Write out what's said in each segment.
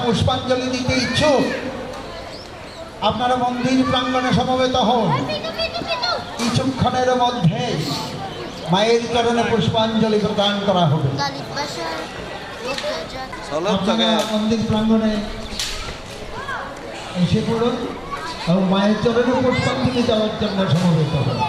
পুষ্পাঞ্জলি দিতে ইচ্ছুক আপনারা মন্দির প্রাঙ্গণে সমবেত হন। কিছুক্ষণের মধ্যে মায়ের চরণে পুষ্পাঞ্জলি প্রদান করা হবে। মন্দির প্রাঙ্গণে এসে পড়ুন এবং মায়ের চরণে পুষ্পাঞ্জলি দেওয়ার জন্য সমবেত হন।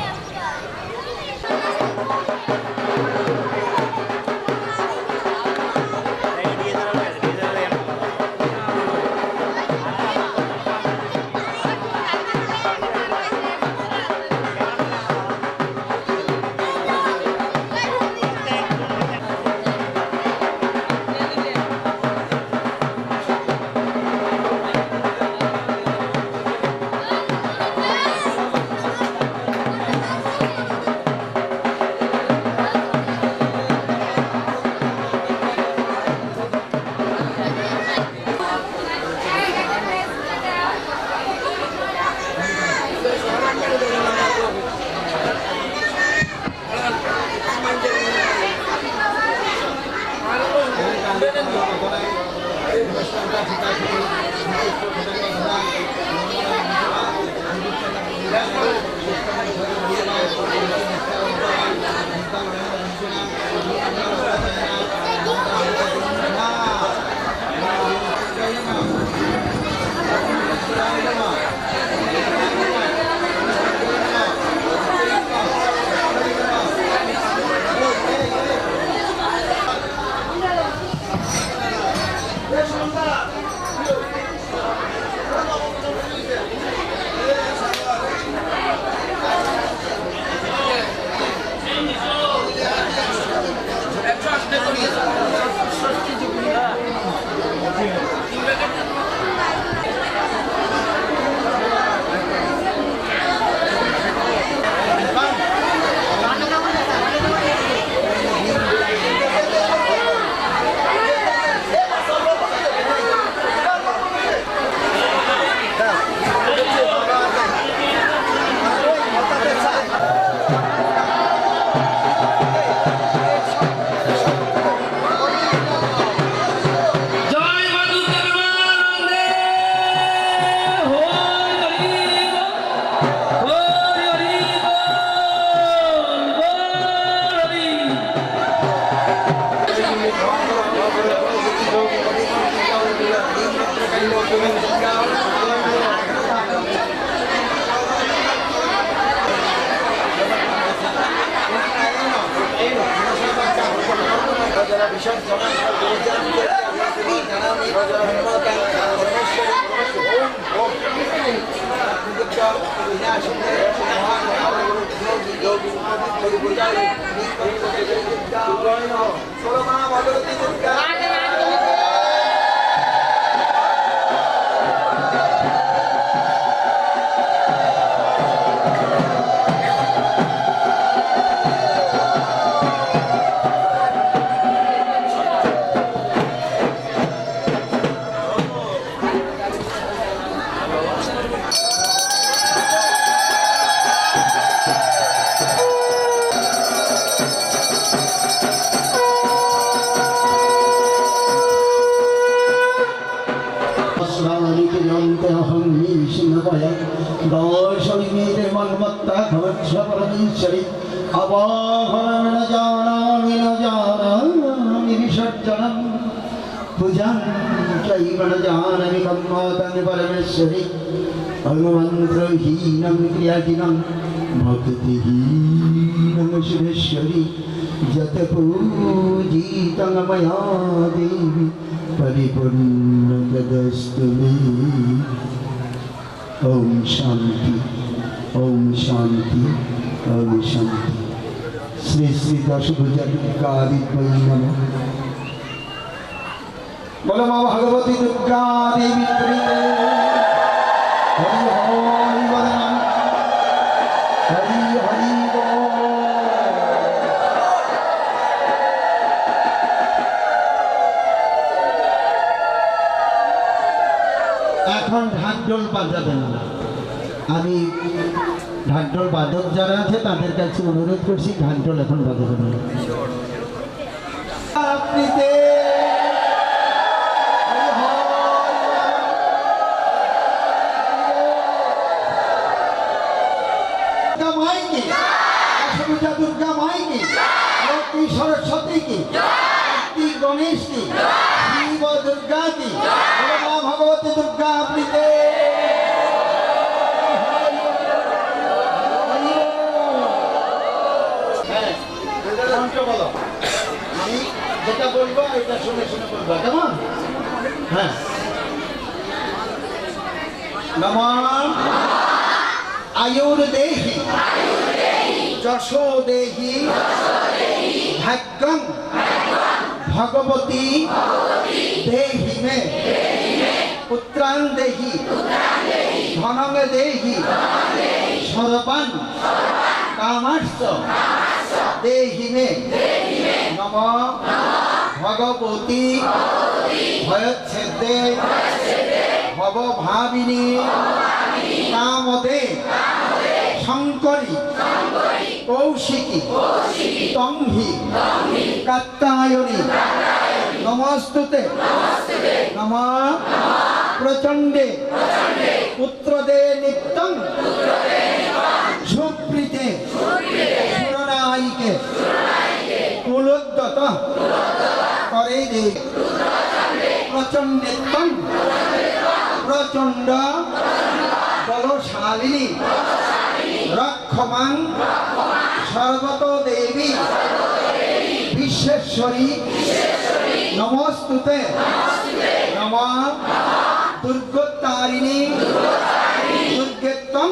परमेश्वरी अवाहनं न जानामि विसर्जनं पूजां चैव न जानामि कम्मातं परमेश्वरी अङ्गमन्त्रहीनं क्रियाहीनं भक्तिहीनं सुरेश्वरी यत पूजितं मया देवी परिपूर्णतदस्तु मे। ओम शांति ओम शांति ओम शांति। श्री श्री दशभुजगादित्मयी नमः। बोलो मां भगवती दुर्गा देवी प्रीते हरि हरि वदनम हरि हरि बोल। এখন ঢাকঢোল বাজাবেন না। আমি ঢাকঢোল বাদক যারা আছে তাদের কাছে অনুরোধ করছি ঢাকঢোল এখন বাজাবেন না। আপনি गौरी सरस्वती की, कार्तिक गणेश की, शिव दुर्गा की, बोलो मां भगवती दुर्गा आपकी जय। হ্যাঁ, মন্ত্র বলো, আমি যেটা বলবো এটা শুনে শুনে বলবো, কেমন? হ্যাঁ, নমঃ আয়ুর্দেহি যশো দেহি ভাগ্যং भगवती देहि मे पुत्रान् देहि धनं देहि सर्वान् कामांश्च देहि मे नमः भगवती भयच्छेदे भवभाविनी कामदे शंकरी कौशिकी तंहि कात्यायनी नमस्तुते नमः प्रचंडे पुत्रदे नित्यं सुप्रीते सुरनायिके कुलोद्गत करे दे प्रचंडेत्तं प्रचंड बलशालिनी रक्षमां सर्वतो देवी विश्वेश्वरी नमस्तुते नमः दुर्गोत्तारिणी दुर्गेत्तं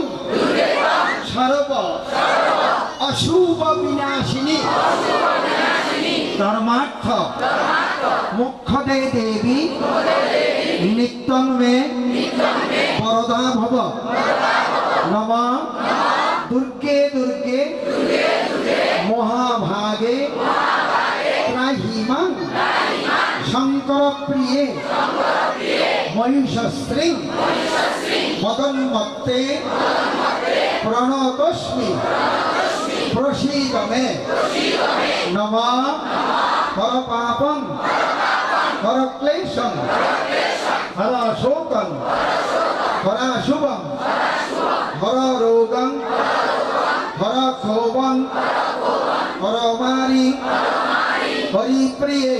सर्व अशुभ विनाशिनी धर्मार्थ मुख्यदे देवी नित्यं मे वरदा भव नमः दुर्गे दुर्गे महाभागे त्राहिमां शंकर प्रिये महिषस्त्रीं मदन्मत्ते प्रणतोऽस्मि प्रसीद मे नमः हर पापं हर क्लेशं हर शोकं हर शुभं हर रोगं हर क्षोभं हर मारी हरिप्रिये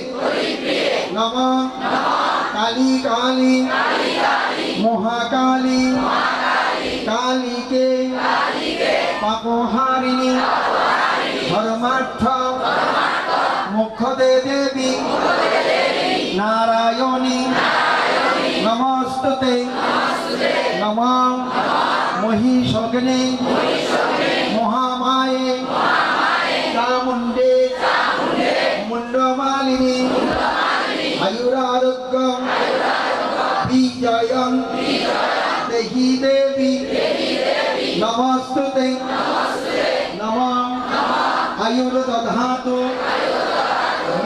नमः काली काली महाकाली काली के पापहारिणी धर्मार्थ मुख्यदे देवी नारायणी नमस्तुते नमः महिषग्ने महामाये चामुंडे मुंडमालिनी आयुरारोग्य विजयं देहि देवी नमस्तुते नमः आयुर्दधातु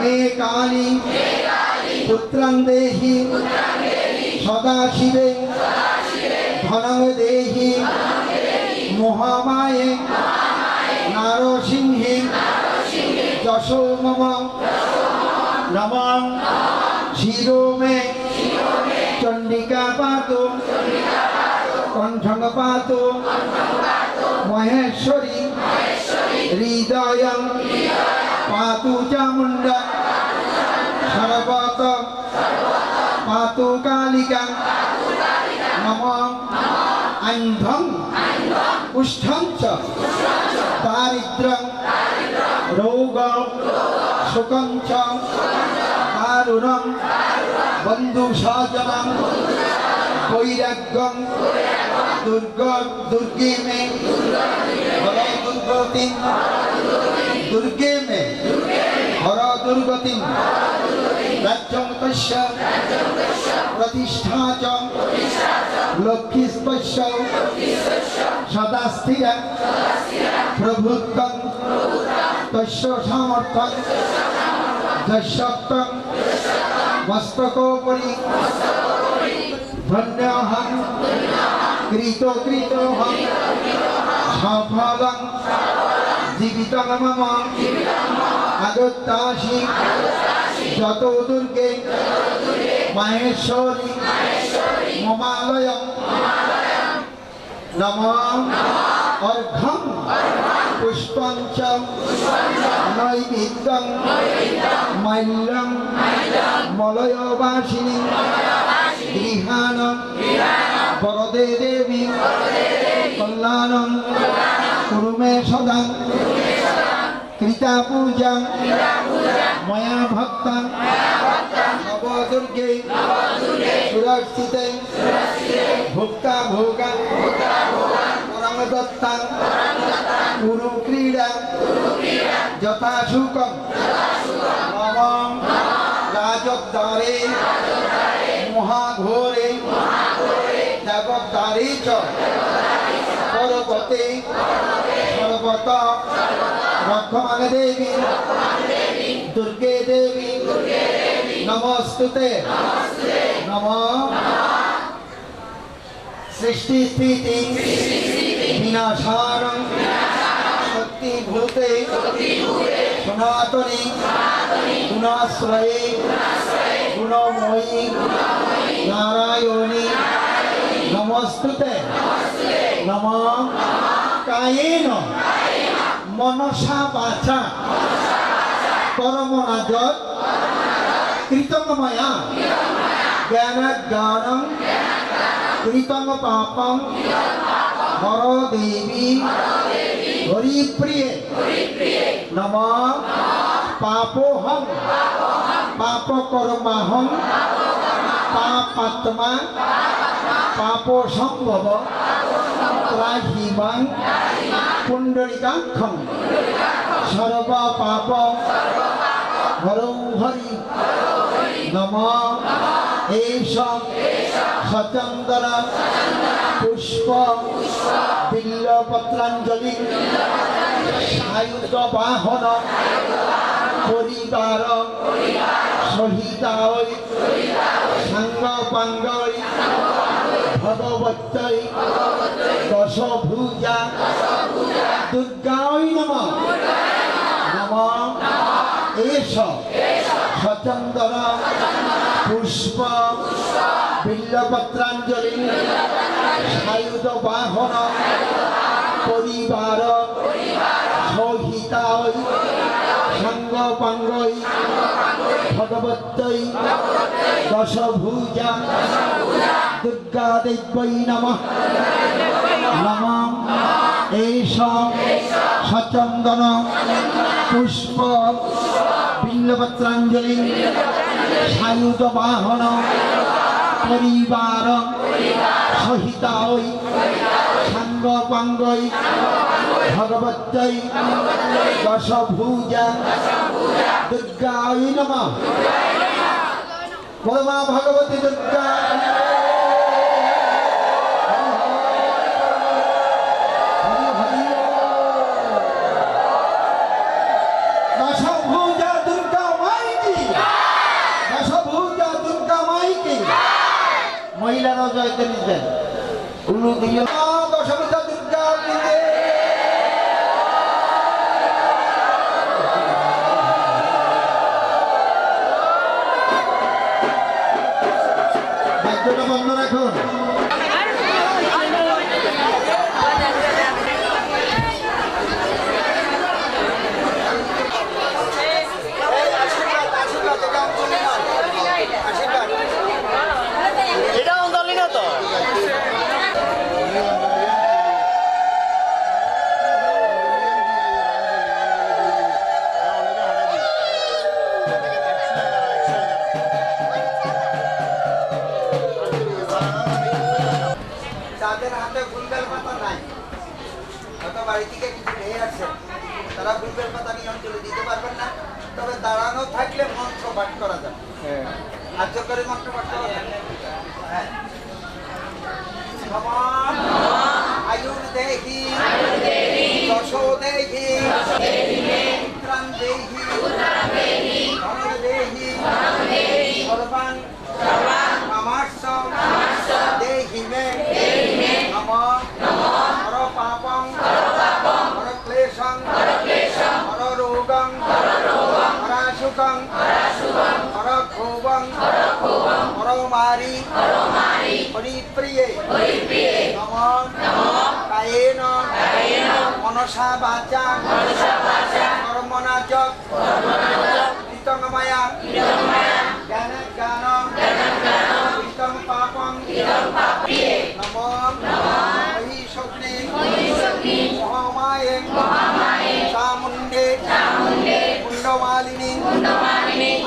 मे काली पुत्रं देहि सदाशिवे धनं देहि महामाये नारसिंहे यशो मम नमः शिरो मे चंडिका पातु कंठं पातु महेश्वरी हृदयं पातु चामुण्डा सर्वत पातु कालिका नमः अंधं कुष्ठं च दारिद्र्यं रोगं शोकं च दारुणं बन्धुसज्जनं वैराग्यं दुर्गे मे हर दुर्गतिं दुर्गे मे हर दुर्गतिं राज्यं तस्य प्रतिष्ठा च लक्ष्मीस्तस्य सदा स्थिरा प्रभुत्वं तस्य सामर्थ्यं दशक्तं मस्तकोपरि धन्यहं कृतोऽहं सफलं जीवितं मम आगतासि যত দুর্গে মাহেশ্বরী মমালয়ং নমঃ अर्घं पुष्पञ्च नैवेद्यं मल्यं मलयवासिनी गृहाण वरदे देवी कल्याणं कुरु मे सदा कृता पूजा मया भक्ता नवदुर्गे सुरक्षिते भुक्ता भोगा परमदत्ता कुरु क्रीडा यथा सुखं नवं राजद्वारे महाघोरे जगद्वारे च पर्वते सर्वत रक्षमाण देवी दुर्गे देवी नमस्तुते नमः सृष्टि स्थिति विनाशानं शक्तिभूते सनातनी गुणाश्रये गुणमयी नारायणी नमस्तुते नमः कायेन मनसा वाचा परमनाजत कृतं मया ज्ञानज्ञानं कृतं पापं हर देवी हरिप्रिये नमः पापोहं पापकर्माहं पापात्मा पापोसंभव त्राहिमां पुंडरीकाक्षं सर्व पाप हरौ हरि नमः एष सचंदन पुष्प बिल्लपत्रांजलि सायुध वाहन परिवार सहिताय सांग पांगय भगवत्यै दशभुजा दुर्गाय नमः नमः एष सचंदन पुष्प बिल्लपत्रांजलि सायुध वाहन परिवार सहिताय सांग पांगय भगवत्यै दशभुजा दुर्गा देव्यै नमः नमः एष सचंदन पुष्प बिल्लपत्रांजलि सायुध वाहन परिवार सहिताय सांग पांगय भगवत्यै दशभुजा दुर्गाय नमः बोलो भगवती दुर्गा दशभुजा दुर्गा माई की दशभुजा दुर्गा माई की महिलाराও জয়তে নিতেন উলু দিয়ে দশভুজা দুর্গা দিতে বাদ্যটা বন্ধ রাখুন যাদের হাতে ফুলবেল পাতা নাই হয়তো বাড়ি থেকে কিছু নিয়ে আসছে তারা ফুলবেল পাতা নিয়ে অঞ্চলে দিতে পারবেন না তবে দাঁড়ানো থাকলে মন্ত্র পাঠ করা যাবে আর্য করে মন্ত্র পাঠ করা যাবে হ্যাঁ ভগবান আয়ুর দেহি যশো দেহি পুত্রান দেহি ধন দেহি সর্বান কামার্ষ দেহি মে নমঃ হর পাপং হর ক্লেশং হর রোগং হর সুখং হর ক্ষোভং হর মারি হরিপ্রিয়ে নমঃ কায়েন মনসা বাচা কর্মণা চ কৃতংময়া জ্ঞান জ্ঞানং কৃতং পাপং নমো মহিষগ্নে মহামায়ে চামুণ্ডে মুণ্ডমালিনী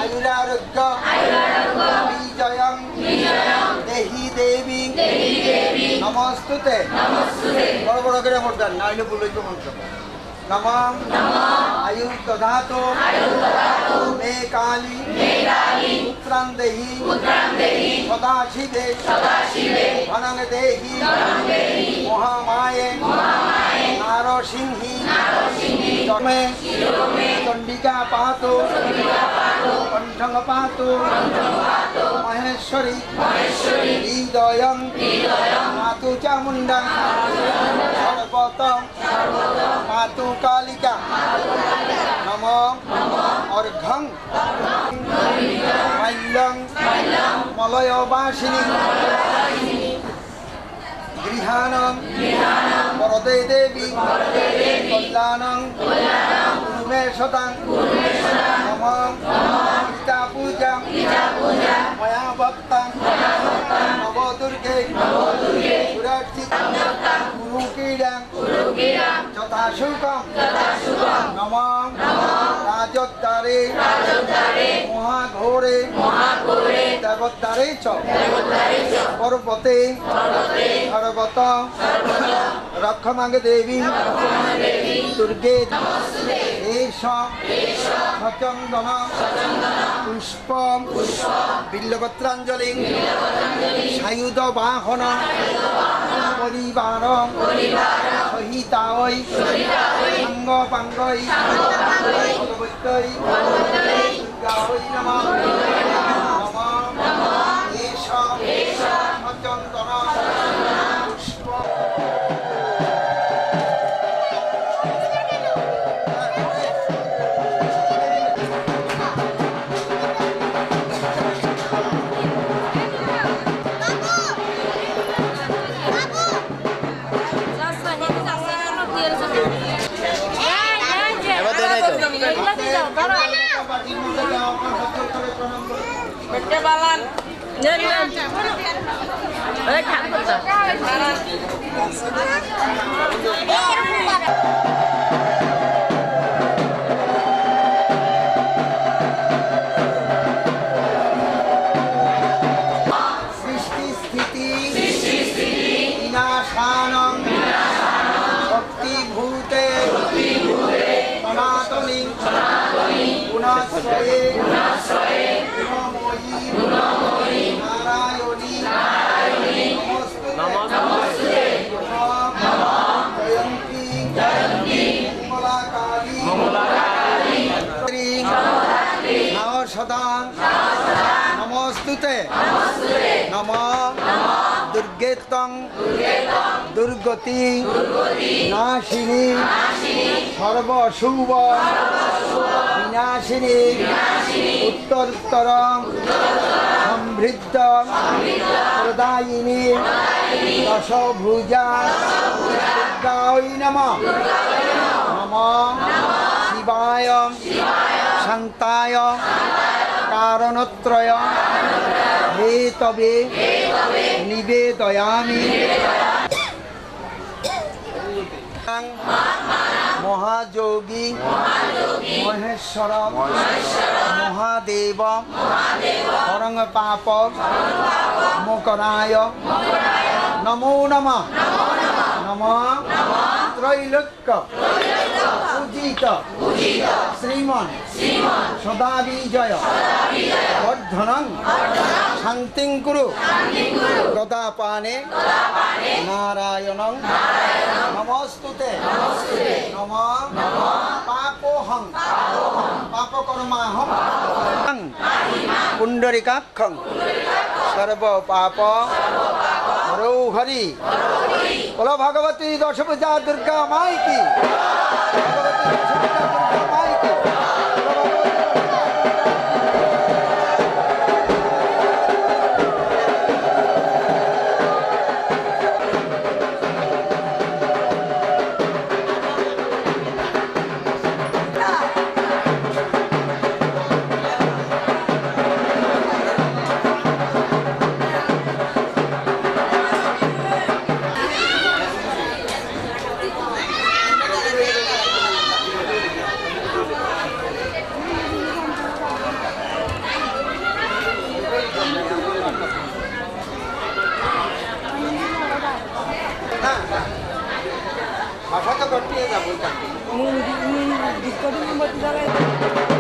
আয়ুরারোগ্য বিজয়ং দেহি দেবী নমস্তুতে বড় বড় করে মন্ত্র নাইলে বলইতো মন্ত্র নমঃ আয়ু দধাতু মে কালী পুত্রাং দেহি সদা শিবে ধনং দেহি মহামায়ে নারসিংহি তমে চণ্ডিকা পাতু কণ্ঠং পাতু মহেশ্বরী হৃদয়ং মাতু চামুণ্ডা সর্বতম মাতু কালিকা নমো অর্ঘং মাল্যং মলয়বাসিনী গৃহাণং বরদে দেবী কল্যাণং কুরুমে সদাং নমঃ গীতা পূজা ময়া ভক্তাং নবদুর্গে সুরক্ষিত গুরু ক্রীড়াং যথা শুকম নমঃ রাজোদ্ধারে মহাঘোরে দেবোদ্ধারে চ পর্বতে সর্বত রক্ষমাঙ্গ দেবী দুর্গে এষ সচন্দন পুষ্প বিল্লপত্রাঞ্জলি সায়ুধ বাহন পরিবার সহিতাই সাঙ্গ পাঙ্গই ভগবত্যই দুর্গাই নমঃ নমঃ এষ সচন্দন পুষ্প সৃষ্টি স্থিতি বিনাশানং শক্তিভূতে সনাতনী গুণাশ্রয়ে গুণময়ী নারায়ণী নমস্তুতে জয়ন্তী মঙ্গলাকালী নমঃ সদা নমস্তুতে নমঃ দুর্গেতং দুর্গতি নাশিনী সর্বশুভ বিনাশিনী উত্তরোত্তর সমৃদ্ধ প্রদায়িনী দশভুজা দুর্গায় নমঃ নমঃ শিবায় শান্তায় কারণত্রয় হেতবে নিবেদয়ামি মহাযোগী মহেশ্বর মহাদেব হরং পাপ মোকরায় নমো নমঃ নমঃ ত্রৈলোক্য পূজিত শ্রীমন সদা বিজয় বর্ধনং শান্তিং কুরু গদাপানে নারায়ণং নমস্তুতে নমঃ পাপোহং পাপকর্মাহং পুণ্ডরিকাক্ষং সর্ব পাপ হরৌ হরি বলো ভগবতী দশভুজা দুর্গা মাই কি ভগবতী দশভুজা দুর্গা মাই কি ডিসকট নিয়ে যাবো ওইখান থেকে। ডিসকটি মোমবাতি জ্বালাই